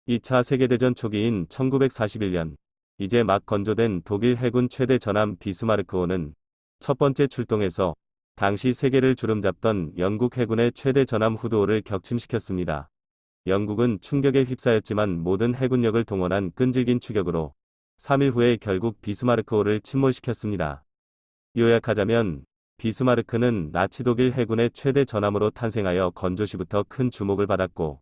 2차 세계대전 초기인 1941년, 이제 막 건조된 독일 해군 최대 전함 비스마르크호는 첫 번째 출동에서 당시 세계를 주름잡던 영국 해군의 최대 전함 후드호를 격침시켰습니다. 영국은 충격에 휩싸였지만 모든 해군력을 동원한 끈질긴 추격으로 3일 후에 결국 비스마르크호를 침몰시켰습니다. 요약하자면 비스마르크는 나치 독일 해군의 최대 전함으로 탄생하여 건조시부터 큰 주목을 받았고,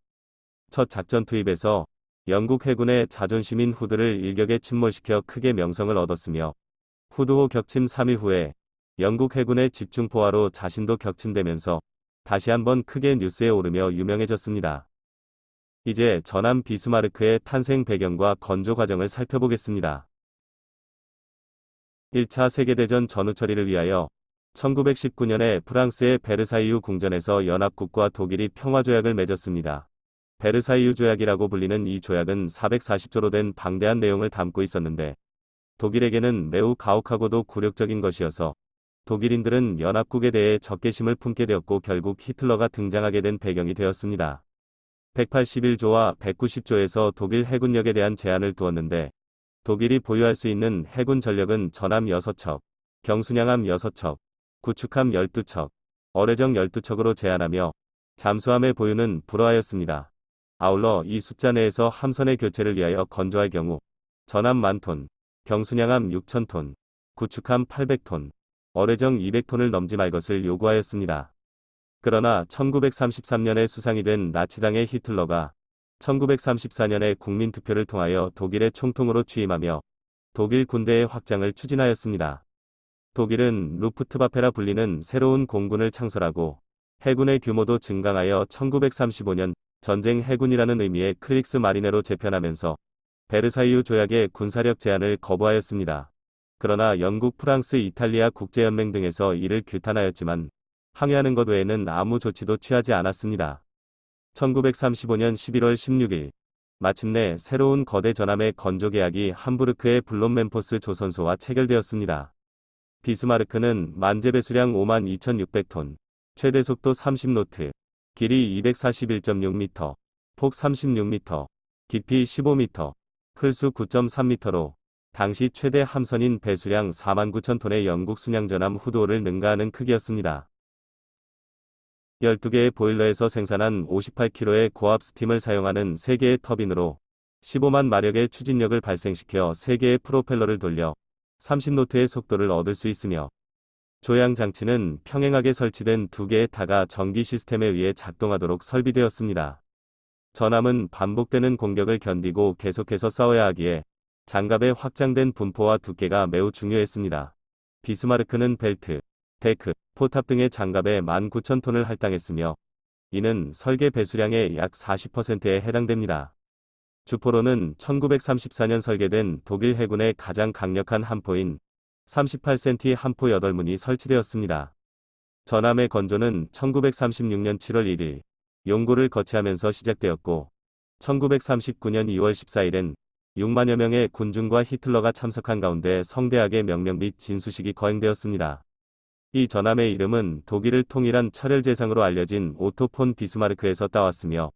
첫 작전 투입에서 영국 해군의 자존심인 후드를 일격에 침몰시켜 크게 명성을 얻었으며, 후드호 격침 3일 후에 영국 해군의 집중포화로 자신도 격침되면서 다시 한번 크게 뉴스에 오르며 유명해졌습니다. 이제 전함 비스마르크의 탄생 배경과 건조 과정을 살펴보겠습니다. 1차 세계대전 전후 처리를 위하여 1919년에 프랑스의 베르사유 궁전에서 연합국과 독일이 평화조약을 맺었습니다. 베르사유 조약이라고 불리는 이 조약은 440조로 된 방대한 내용을 담고 있었는데, 독일에게는 매우 가혹하고도 굴욕적인 것이어서 독일인들은 연합국에 대해 적개심을 품게 되었고 결국 히틀러가 등장하게 된 배경이 되었습니다. 181조와 190조에서 독일 해군력에 대한 제한을 두었는데, 독일이 보유할 수 있는 해군 전력은 전함 6척, 경순양함 6척, 구축함 12척, 어뢰정 12척으로 제한하며 잠수함의 보유는 불허하였습니다. 아울러 이 숫자 내에서 함선의 교체를 위하여 건조할 경우 전함 10,000톤, 경순양함 6,000톤, 구축함 800톤, 어뢰정 200톤을 넘지 말 것을 요구하였습니다. 그러나 1933년에 수상이 된 나치당의 히틀러가 1934년에 국민투표를 통하여 독일의 총통으로 취임하며 독일 군대의 확장을 추진하였습니다. 독일은 루프트바페라 불리는 새로운 공군을 창설하고 해군의 규모도 증강하여 1935년 전쟁 해군이라는 의미의 크릭스마리네로 재편하면서 베르사유 조약의 군사력 제한을 거부하였습니다. 그러나 영국, 프랑스, 이탈리아 국제연맹 등에서 이를 규탄하였지만 항의하는 것 외에는 아무 조치도 취하지 않았습니다. 1935년 11월 16일, 마침내 새로운 거대 전함의 건조 계약이 함부르크의 블롬멤포스 조선소와 체결되었습니다. 비스마르크는 만재 배수량 52,600톤, 최대 속도 30노트, 길이 241.6m, 폭 36m, 깊이 15m, 흘수 9.3m로 당시 최대 함선인 배수량 49,000톤의 영국 순양전함 후드호를 능가하는 크기였습니다. 12개의 보일러에서 생산한 58kg의 고압 스팀을 사용하는 3개의 터빈으로 15만 마력의 추진력을 발생시켜 3개의 프로펠러를 돌려 30노트의 속도를 얻을 수 있으며, 조향 장치는 평행하게 설치된 2개의 타가 전기 시스템에 의해 작동하도록 설비되었습니다. 전함은 반복되는 공격을 견디고 계속해서 싸워야 하기에 장갑의 확장된 분포와 두께가 매우 중요했습니다. 비스마르크는 벨트, 데크, 포탑 등의 장갑에 19,000톤을 할당했으며 이는 설계 배수량의 약 40%에 해당됩니다. 주포로는 1934년 설계된 독일 해군의 가장 강력한 함포인 38cm 함포 8문이 설치되었습니다. 전함의 건조는 1936년 7월 1일 용고를 거치하면서 시작되었고, 1939년 2월 14일엔 6만여 명의 군중과 히틀러가 참석한 가운데 성대하게 명령 및 진수식이 거행되었습니다. 이 전함의 이름은 독일을 통일한 철혈제상으로 알려진 오토 폰 비스마르크에서 따왔으며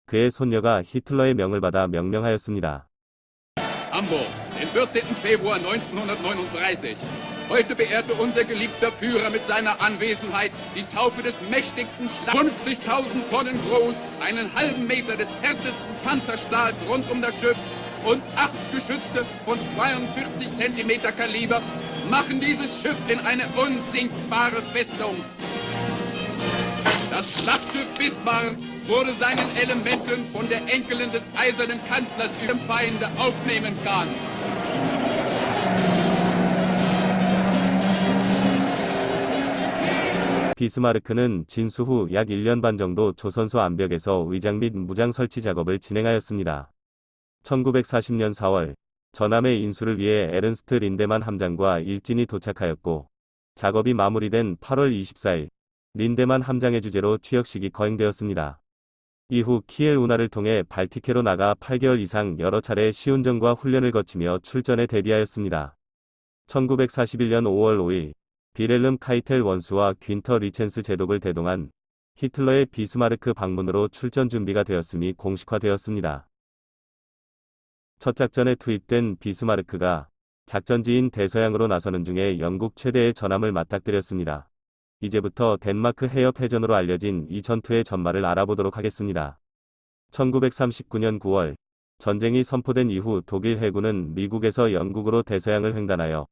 그의 손녀가 히틀러의 명을 받아 명명하였습니다. Hamburg, den 14. Februar 1939. Heute beehrte unser geliebter Führer mit seiner Anwesenheit die Taufe des mächtigsten 50.000 Tonnen groß, einen halben Meter des härtesten Panzerstahls rund um das Schiff und 8 Geschütze von 42 cm Kaliber machen dieses Schiff in eine unsinkbare Festung. Das Schlachtschiff Bismarck wurde seinen Elementen von der Enkelin des eisernen Kanzlers ihrem Feinde aufnehmen kann. 비스마르크는 진수 후 약 1년 반 정도 조선소 암벽에서 의장 및 무장 설치 작업을 진행하였습니다. 1940년 4월, 전함의 인수를 위해 에른스트 린데만 함장과 일진이 도착하였고, 작업이 마무리된 8월 24일, 린데만 함장의 주재로 취역식이 거행되었습니다. 이후 키엘 운하를 통해 발티케로 나가 8개월 이상 여러 차례 시운전과 훈련을 거치며 출전에 대비하였습니다. 1941년 5월 5일, 비렐름 카이텔 원수와 귄터 리첸스 제독을 대동한 히틀러의 비스마르크 방문으로 출전 준비가 되었음이 공식화되었습니다. 첫 작전에 투입된 비스마르크가 작전지인 대서양으로 나서는 중에 영국 최대의 전함을 맞닥뜨렸습니다. 이제부터 덴마크 해협 해전으로 알려진 이 전투의 전말을 알아보도록 하겠습니다. 1939년 9월, 전쟁이 선포된 이후 독일 해군은 미국에서 영국으로 대서양을 횡단하여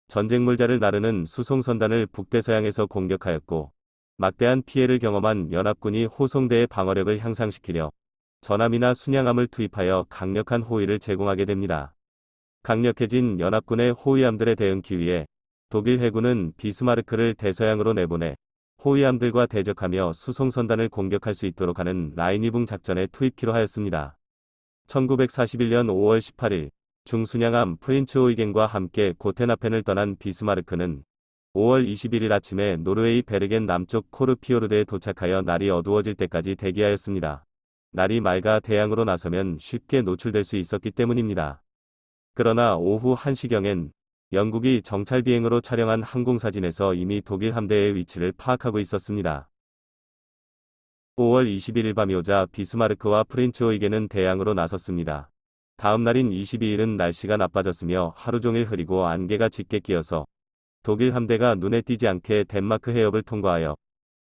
전쟁물자를 나르는 수송선단을 북대서양에서 공격하였고, 막대한 피해를 경험한 연합군이 호송대의 방어력을 향상시키려 전함이나 순양함을 투입하여 강력한 호위를 제공하게 됩니다. 강력해진 연합군의 호위함들에 대응하기 위해 독일 해군은 비스마르크를 대서양으로 내보내 호위함들과 대적하며 수송선단을 공격할 수 있도록 하는 라인이붕 작전에 투입키로 하였습니다. 1941년 5월 18일 중순양함 프린츠 오이겐과 함께 고테나펜을 떠난 비스마르크는 5월 21일 아침에 노르웨이 베르겐 남쪽 코르피오르드에 도착하여 날이 어두워질 때까지 대기하였습니다. 날이 맑아 대양으로 나서면 쉽게 노출될 수 있었기 때문입니다. 그러나 오후 1시경엔 영국이 정찰 비행으로 촬영한 항공사진에서 이미 독일 함대의 위치를 파악하고 있었습니다. 5월 21일 밤이 오자 비스마르크와 프린츠 오이겐은 대양으로 나섰습니다. 다음 날인 22일은 날씨가 나빠졌으며 하루 종일 흐리고 안개가 짙게 끼어서 독일 함대가 눈에 띄지 않게 덴마크 해협을 통과하여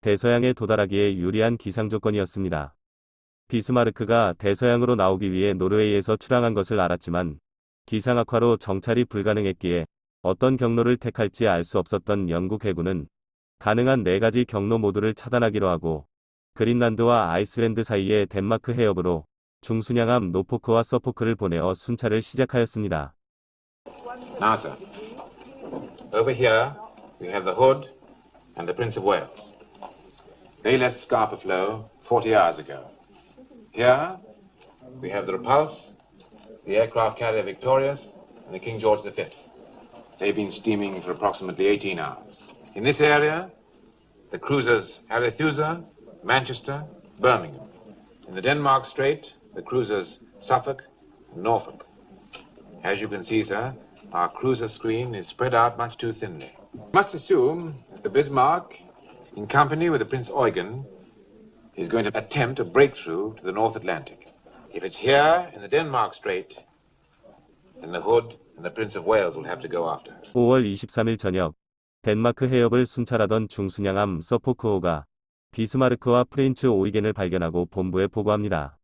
대서양에 도달하기에 유리한 기상 조건이었습니다. 비스마르크가 대서양으로 나오기 위해 노르웨이에서 출항한 것을 알았지만 기상 악화로 정찰이 불가능했기에 어떤 경로를 택할지 알 수 없었던 영국 해군은 가능한 4가지 경로 모두를 차단하기로 하고 그린란드와 아이슬란드 사이의 덴마크 해협으로 중순양함 노포크와 서포크를 보내어 순찰을 시작하였습니다. Now, sir, over here we have the Hood and the Prince of Wales. They left Scapa Flow 40 hours ago. Here we have the Repulse, the aircraft carrier Victorious, and the King George V. They've been steaming for approximately 18 hours. In this area, the cruisers Arethusa, Manchester, Birmingham. In the Denmark Strait, the cruisers Suffolk and Norfolk. As you can see, sir, our cruiser screen is spread out much too thinly. You must assume that the Bismarck, in company with the Prince Eugen, is going to attempt a breakthrough to the North Atlantic. If it's here in the Denmark Strait, then the Hood and the Prince of Wales will have to go after us. 5월 23일 저녁, 덴마크 해협을 순찰하던 중순양함 서포크호가 비스마르크와 프린츠 오이겐을 발견하고 본부에 보고합니다.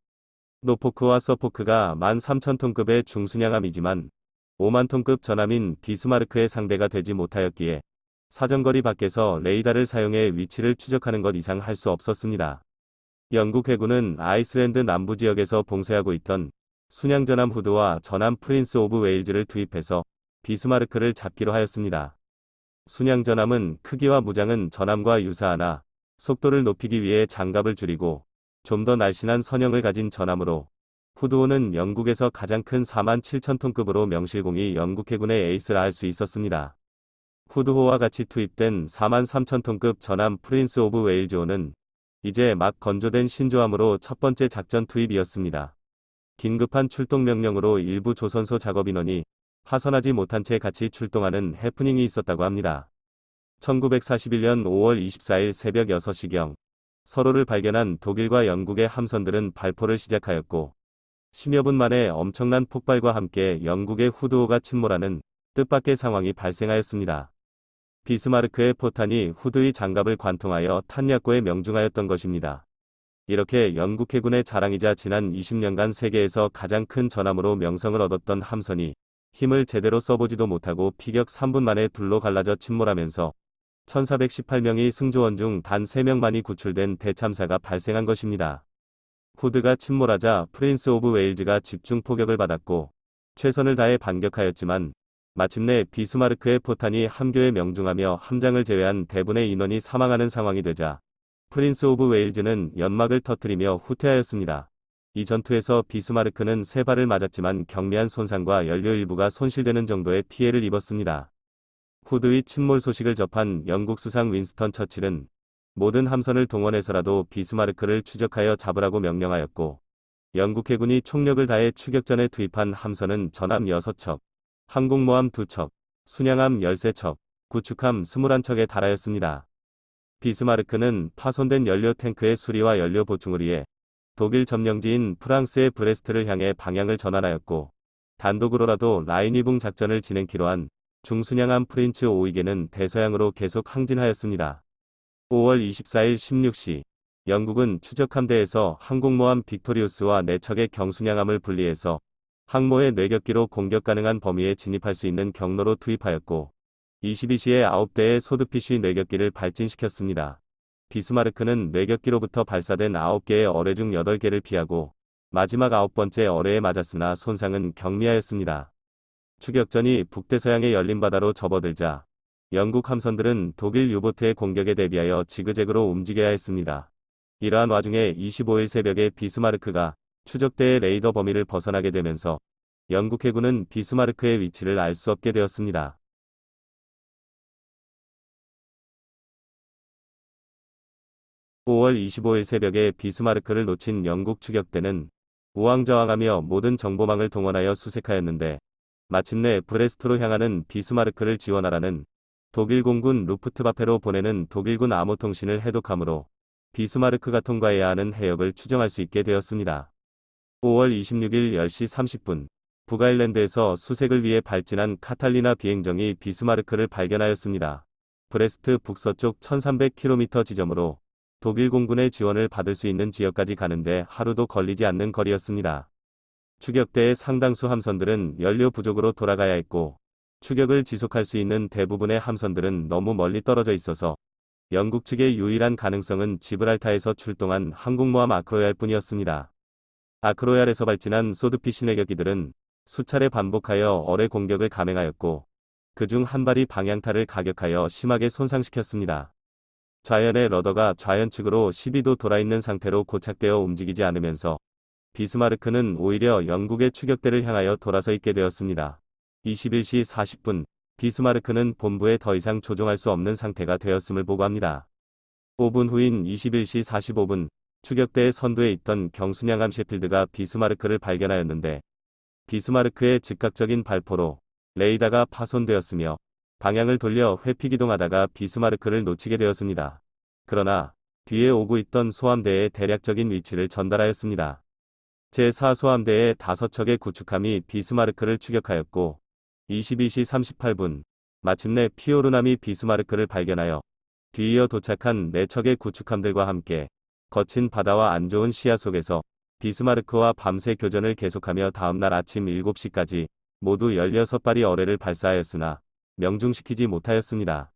노포크와 서포크가 13,000톤급의 중순양함이지만 50,000톤급 전함인 비스마르크의 상대가 되지 못하였기에 사정거리 밖에서 레이더를 사용해 위치를 추적하는 것 이상 할 수 없었습니다. 영국 해군은 아이슬란드 남부 지역에서 봉쇄하고 있던 순양전함 후드와 전함 프린스 오브 웨일즈를 투입해서 비스마르크를 잡기로 하였습니다. 순양전함은 크기와 무장은 전함과 유사하나 속도를 높이기 위해 장갑을 줄이고 좀 더 날씬한 선형을 가진 전함으로 후드호는 영국에서 가장 큰 47,000톤급으로 명실공히 영국 해군의 에이스라 할 수 있었습니다. 후드호와 같이 투입된 43,000톤급 전함 프린스 오브 웨일즈호는 이제 막 건조된 신조함으로 첫 번째 작전 투입이었습니다. 긴급한 출동 명령으로 일부 조선소 작업인원이 파선하지 못한 채 같이 출동하는 해프닝이 있었다고 합니다. 1941년 5월 24일 새벽 6시경 서로를 발견한 독일과 영국의 함선들은 발포를 시작하였고 10여 분 만에 엄청난 폭발과 함께 영국의 후드호가 침몰하는 뜻밖의 상황이 발생하였습니다. 비스마르크의 포탄이 후드의 장갑을 관통하여 탄약고에 명중하였던 것입니다. 이렇게 영국 해군의 자랑이자 지난 20년간 세계에서 가장 큰 전함으로 명성을 얻었던 함선이 힘을 제대로 써보지도 못하고 피격 3분 만에 둘로 갈라져 침몰하면서 1418명의 승조원 중 단 3명만이 구출된 대참사가 발생한 것입니다. 후드가 침몰하자 프린스 오브 웨일즈가 집중 포격을 받았고 최선을 다해 반격하였지만 마침내 비스마르크의 포탄이 함교에 명중하며 함장을 제외한 대부분의 인원이 사망하는 상황이 되자 프린스 오브 웨일즈는 연막을 터뜨리며 후퇴하였습니다. 이 전투에서 비스마르크는 3발을 맞았지만 경미한 손상과 연료 일부가 손실되는 정도의 피해를 입었습니다. 후드의 침몰 소식을 접한 영국 수상 윈스턴 처칠은 모든 함선을 동원해서라도 비스마르크를 추적하여 잡으라고 명령하였고 영국 해군이 총력을 다해 추격전에 투입한 함선은 전함 6척, 항공모함 2척, 순양함 13척, 구축함 21척에 달하였습니다. 비스마르크는 파손된 연료 탱크의 수리와 연료 보충을 위해 독일 점령지인 프랑스의 브레스트를 향해 방향을 전환하였고 단독으로라도 라인이붕 작전을 진행키로 한 중순양함 프린츠 오이게는 대서양으로 계속 항진하였습니다. 5월 24일 16시 영국은 추적함대에서 항공모함 빅토리우스와 4척의 경순양함을 분리해서 항모의 뇌격기로 공격 가능한 범위에 진입할 수 있는 경로로 투입하였고 22시에 9대의 소드피쉬 뇌격기를 발진시켰습니다. 비스마르크는 뇌격기로부터 발사된 9개의 어뢰 중 8개를 피하고 마지막 9번째 어뢰에 맞았으나 손상은 경미하였습니다. 추격전이 북대서양의 열린 바다로 접어들자 영국 함선들은 독일 유보트의 공격에 대비하여 지그재그로 움직여야 했습니다. 이러한 와중에 25일 새벽에 비스마르크가 추적대의 레이더 범위를 벗어나게 되면서 영국 해군은 비스마르크의 위치를 알 수 없게 되었습니다. 5월 25일 새벽에 비스마르크를 놓친 영국 추격대는 우왕좌왕하며 모든 정보망을 동원하여 수색하였는데 마침내 브레스트로 향하는 비스마르크를 지원하라는 독일 공군 루프트바페로 보내는 독일군 암호통신을 해독하므로 비스마르크가 통과해야 하는 해역을 추정할 수 있게 되었습니다. 5월 26일 10시 30분 북아일랜드에서 수색을 위해 발진한 카탈리나 비행정이 비스마르크를 발견하였습니다. 브레스트 북서쪽 1300km 지점으로 독일 공군의 지원을 받을 수 있는 지역까지 가는데 하루도 걸리지 않는 거리였습니다. 추격대의 상당수 함선들은 연료 부족으로 돌아가야 했고 추격을 지속할 수 있는 대부분의 함선들은 너무 멀리 떨어져 있어서 영국 측의 유일한 가능성은 지브랄타에서 출동한 항공모함 아크로얄 뿐이었습니다. 아크로얄에서 발진한 소드피쉬 뇌격기들은 수차례 반복하여 어뢰 공격을 감행하였고 그중 한 발이 방향타를 가격하여 심하게 손상시켰습니다. 좌연의 러더가 좌연 측으로 12도 돌아있는 상태로 고착되어 움직이지 않으면서 비스마르크는 오히려 영국의 추격대를 향하여 돌아서 있게 되었습니다. 21시 40분 비스마르크는 본부에 더 이상 조종할 수 없는 상태가 되었음을 보고합니다. 5분 후인 21시 45분 추격대의 선두에 있던 경순양함 셰필드가 비스마르크를 발견하였는데 비스마르크의 즉각적인 발포로 레이더가 파손되었으며 방향을 돌려 회피기동하다가 비스마르크를 놓치게 되었습니다. 그러나 뒤에 오고 있던 소함대의 대략적인 위치를 전달하였습니다. 제4소함대의 5척의 구축함이 비스마르크를 추격하였고 22시 38분 마침내 피오르남이 비스마르크를 발견하여 뒤이어 도착한 4척의 구축함들과 함께 거친 바다와 안 좋은 시야 속에서 비스마르크와 밤새 교전을 계속하며 다음날 아침 7시까지 모두 16발이 어뢰를 발사하였으나 명중시키지 못하였습니다.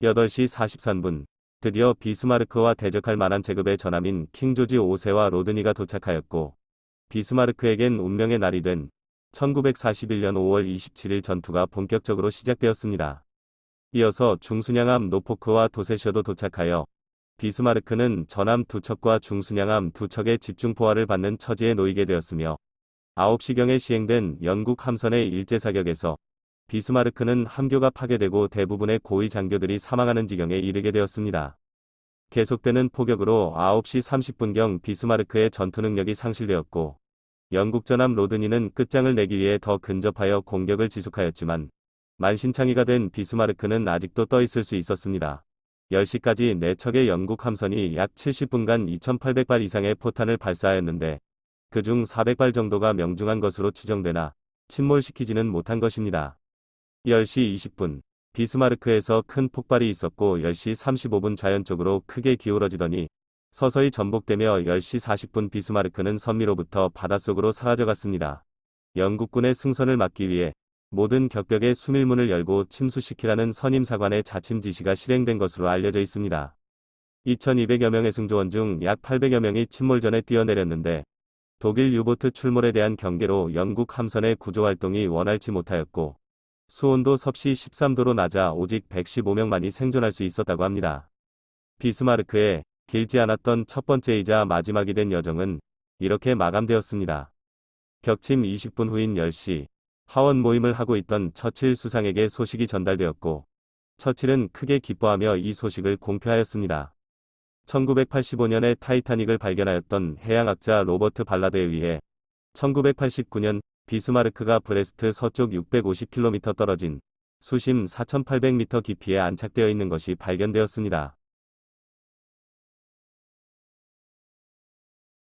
8시 43분 드디어 비스마르크와 대적할 만한 제급의 전함인 킹조지 5세와 로드니가 도착하였고 비스마르크에겐 운명의 날이 된 1941년 5월 27일 전투가 본격적으로 시작되었습니다. 이어서 중순양함 노포크와 도세셔도 도착하여 비스마르크는 전함 2척과 중순양함 2척의 집중포화를 받는 처지에 놓이게 되었으며 9시경에 시행된 영국 함선의 일제사격에서 비스마르크는 함교가 파괴되고 대부분의 고위 장교들이 사망하는 지경에 이르게 되었습니다. 계속되는 포격으로 9시 30분경 비스마르크의 전투 능력이 상실되었고 영국 전함 로드니는 끝장을 내기 위해 더 근접하여 공격을 지속하였지만 만신창이가 된 비스마르크는 아직도 떠 있을 수 있었습니다. 10시까지 4척의 영국 함선이 약 70분간 2800발 이상의 포탄을 발사하였는데 그중 400발 정도가 명중한 것으로 추정되나 침몰시키지는 못한 것입니다. 10시 20분 비스마르크에서 큰 폭발이 있었고 10시 35분 좌연 쪽으로 크게 기울어지더니 서서히 전복되며 10시 40분 비스마르크는 선미로부터 바닷속으로 사라져갔습니다. 영국군의 승선을 막기 위해 모든 격벽의 수밀문을 열고 침수시키라는 선임사관의 자침 지시가 실행된 것으로 알려져 있습니다. 2200여 명의 승조원 중 약 800여 명이 침몰전에 뛰어내렸는데 독일 유보트 출몰에 대한 경계로 영국 함선의 구조활동이 원활치 못하였고 수온도 섭씨 13도로 낮아 오직 115명만이 생존할 수 있었다고 합니다. 비스마르크의 길지 않았던 첫 번째이자 마지막이 된 여정은 이렇게 마감되었습니다. 격침 20분 후인 10시 하원 모임을 하고 있던 처칠 수상에게 소식이 전달되었고 처칠은 크게 기뻐하며 이 소식을 공표하였습니다. 1985년에 타이타닉을 발견하였던 해양학자 로버트 발라드에 의해 1989년 비스마르크가 브레스트 서쪽 650km 떨어진 수심 4800m 깊이에 안착되어 있는 것이 발견되었습니다.